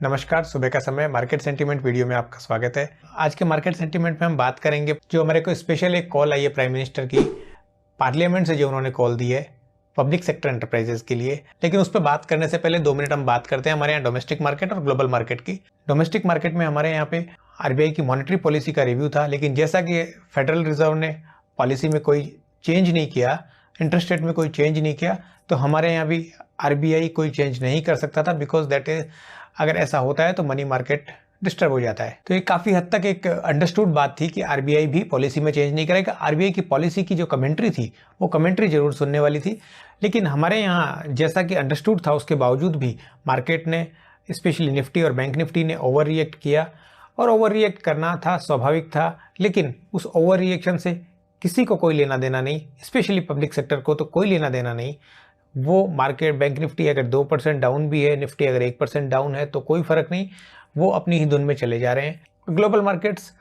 नमस्कार, सुबह का समय मार्केट सेंटीमेंट वीडियो में आपका स्वागत है। आज के मार्केट सेंटीमेंट में हम बात करेंगे जो हमारे को स्पेशल एक कॉल आई है प्राइम मिनिस्टर की पार्लियामेंट से, जो उन्होंने कॉल दी है पब्लिक सेक्टर एंटरप्राइजेस के लिए। लेकिन उस पर बात करने से पहले 2 मिनट हम बात करते हैं हमारे यहाँ डोमेस्टिक मार्केट और ग्लोबल मार्केट की। डोमेस्टिक मार्केट में हमारे यहाँ पे आरबीआई की मॉनेटरी पॉलिसी का रिव्यू था, लेकिन जैसा कि फेडरल रिजर्व ने पॉलिसी में कोई चेंज नहीं किया, इंटरेस्ट रेट में कोई चेंज नहीं किया, तो हमारे यहाँ भी आरबीआई कोई चेंज नहीं कर सकता था, बिकॉज दैट इज अगर ऐसा होता है तो मनी मार्केट डिस्टर्ब हो जाता है। तो ये काफ़ी हद तक एक अंडरस्टूड बात थी कि आरबीआई भी पॉलिसी में चेंज नहीं करेगा। आरबीआई की पॉलिसी की जो कमेंट्री थी वो कमेंट्री जरूर सुनने वाली थी, लेकिन हमारे यहाँ जैसा कि अंडरस्टूड था उसके बावजूद भी मार्केट ने, स्पेशली निफ्टी और बैंक निफ्टी ने ओवर रिएक्ट किया। और ओवर रिएक्ट करना था, स्वाभाविक था, लेकिन उस ओवर रिएक्शन से किसी को कोई लेना देना नहीं, स्पेशली पब्लिक सेक्टर को तो कोई लेना देना नहीं। वो मार्केट, बैंक निफ्टी अगर 2% डाउन भी है, निफ्टी अगर 1% डाउन है तो कोई फर्क नहीं, वो अपनी ही धुन में चले जा रहे हैं। ग्लोबल मार्केट्स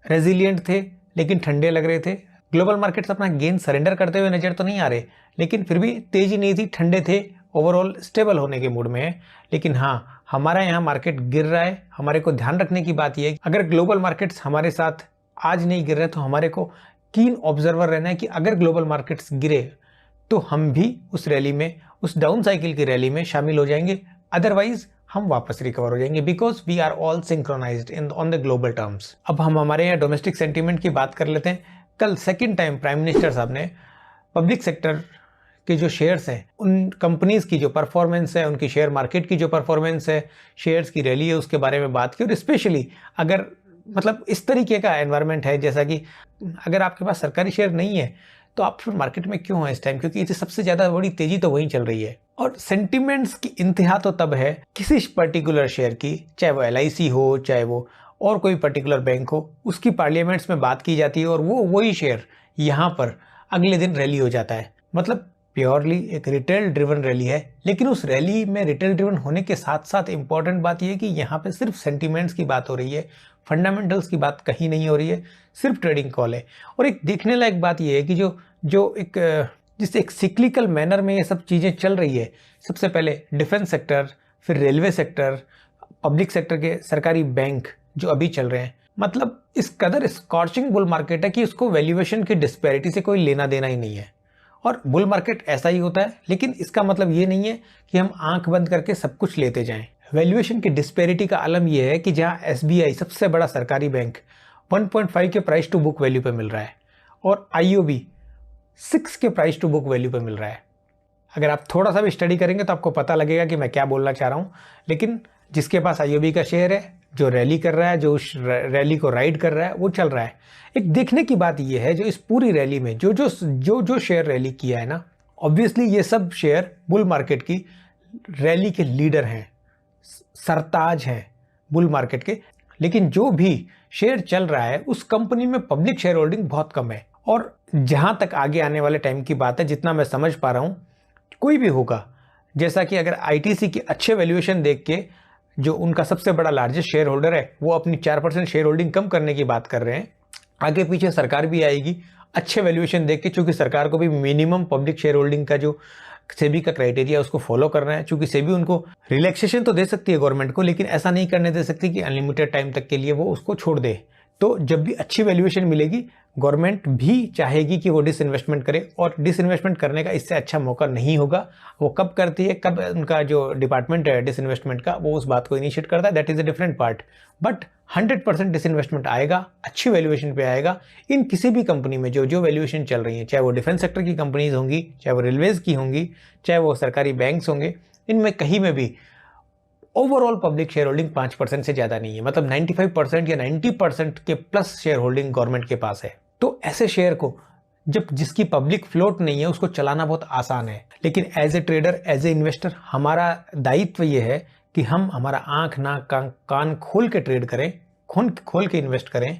रेजिलिएंट थे लेकिन ठंडे लग रहे थे। ग्लोबल मार्केट्स अपना गेन सरेंडर करते हुए नजर तो नहीं आ रहे, लेकिन फिर भी तेजी नहीं थी, ठंडे थे, ओवरऑल स्टेबल होने के मूड में है। लेकिन हाँ, हमारा यहाँ मार्केट गिर रहा है। हमारे को ध्यान रखने की बात यह है, अगर ग्लोबल मार्केट्स हमारे साथ आज नहीं गिर रहे तो हमारे को कीन ऑब्जर्वर रहना है कि अगर ग्लोबल मार्केट्स गिरे तो हम भी उस रैली में, उस डाउन साइकिल की रैली में शामिल हो जाएंगे, अदरवाइज हम वापस रिकवर हो जाएंगे, because we are all synchronized in on the global terms. अब हम हमारे यहाँ डोमेस्टिक सेंटीमेंट की बात कर लेते हैं। कल सेकंड टाइम प्राइम मिनिस्टर साहब ने पब्लिक सेक्टर के जो शेयर्स हैं, उन कंपनीज की जो परफॉर्मेंस है, उनकी शेयर मार्केट की जो परफॉर्मेंस है, शेयर्स की रैली है, उसके बारे में बात की। और स्पेशली अगर मतलब इस तरीके का एनवायरनमेंट है, जैसा कि अगर आपके पास सरकारी शेयर नहीं है तो आप फिर मार्केट में क्यों हैं इस टाइम, क्योंकि इसे सबसे ज्यादा बड़ी तेजी तो वहीं चल रही है। और सेंटिमेंट्स की इंतहा तो तब है किसी पर्टिकुलर शेयर की, चाहे वो एलआईसी हो, चाहे वो और कोई पर्टिकुलर बैंक हो, उसकी पार्लियामेंट्स में बात की जाती है और वो वही शेयर यहाँ पर अगले दिन रैली हो जाता है। मतलब प्योरली एक रिटेल ड्रिवन रैली है, लेकिन उस रैली में रिटेल ड्रिवन होने के साथ साथ इंपॉर्टेंट बात यह है कि यहाँ पे सिर्फ सेंटिमेंट्स की बात हो रही है, फंडामेंटल्स की बात कहीं नहीं हो रही है, सिर्फ ट्रेडिंग कॉल है। और एक देखने लायक बात यह है कि जो एक जिससे एक सिक्लिकल मैनर में ये सब चीज़ें चल रही है, सबसे पहले डिफेंस सेक्टर, फिर रेलवे सेक्टर, पब्लिक सेक्टर के सरकारी बैंक जो अभी चल रहे हैं, मतलब इस कदर स्कॉर्चिंग बुल मार्केट है कि उसको वैल्यूएशन की डिस्पैरिटी से कोई लेना देना ही नहीं है। और बुल मार्केट ऐसा ही होता है, लेकिन इसका मतलब ये नहीं है कि हम आंख बंद करके सब कुछ लेते जाएं। वैल्यूएशन की डिस्पैरिटी का आलम यह है कि जहां एसबीआई सबसे बड़ा सरकारी बैंक 1.5 के प्राइस टू बुक वैल्यू पे मिल रहा है और आईओबी 6 के प्राइस टू बुक वैल्यू पे मिल रहा है। अगर आप थोड़ा सा भी स्टडी करेंगे तो आपको पता लगेगा कि मैं क्या बोलना चाह रहा हूँ। लेकिन जिसके पास आईओबी का शेयर है, जो रैली कर रहा है, जो उस रैली को राइड कर रहा है, वो चल रहा है। एक देखने की बात यह है, जो इस पूरी रैली में जो शेयर रैली किया है ना, ऑब्वियसली ये सब शेयर बुल मार्केट की रैली के लीडर हैं, सरताज हैं बुल मार्केट के। लेकिन जो भी शेयर चल रहा है उस कंपनी में पब्लिक शेयर होल्डिंग बहुत कम है। और जहां तक आगे आने वाले टाइम की बात है, जितना मैं समझ पा रहा हूं, कोई भी होगा, जैसा कि अगर आईटीसी की अच्छे वैल्यूएशन देख के जो उनका सबसे बड़ा लार्जेस्ट शेयर होल्डर है वो अपनी 4% शेयर होल्डिंग कम करने की बात कर रहे हैं, आगे पीछे सरकार भी आएगी अच्छे वैल्यूएशन देख के, चूंकि सरकार को भी मिनिमम पब्लिक शेयर होल्डिंग का जो सेबी का क्राइटेरिया उसको फॉलो करना है। चूंकि सेबी उनको रिलैक्सेशन तो दे सकती है गवर्नमेंट को, लेकिन ऐसा नहीं करने दे सकती कि अनलिमिटेड टाइम तक के लिए वो उसको छोड़ दे। तो जब भी अच्छी वैल्यूएशन मिलेगी, गवर्नमेंट भी चाहेगी कि वो डिसइन्वेस्टमेंट करे, और डिसइन्वेस्टमेंट करने का इससे अच्छा मौका नहीं होगा। वो कब करती है, कब उनका जो डिपार्टमेंट है डिसइन्वेस्टमेंट का, वो उस बात को इनिशिएट करता है, that is a different part. But 100% disinvestment आएगा, अच्छी वैल्यूएशन पे आएगा इन किसी भी कंपनी में जो वैल्यूएशन चल रही है, चाहे वो डिफेंस सेक्टर की कंपनीज होंगी, चाहे वो रेलवेज की होंगी, चाहे वो सरकारी बैंक्स होंगे, इनमें कहीं में भी ओवरऑल पब्लिक शेयर होल्डिंग 5% से ज्यादा नहीं है। मतलब 95% या 90% के प्लस शेयर होल्डिंग गवर्नमेंट के पास है। तो ऐसे शेयर को जब जिसकी पब्लिक फ्लोट नहीं है उसको चलाना बहुत आसान है। लेकिन as a trader, as a investor, हमारा दायित्व यह है कि हम हमारा आंख नाक कान खोल के ट्रेड करें, खोल के इन्वेस्ट करें,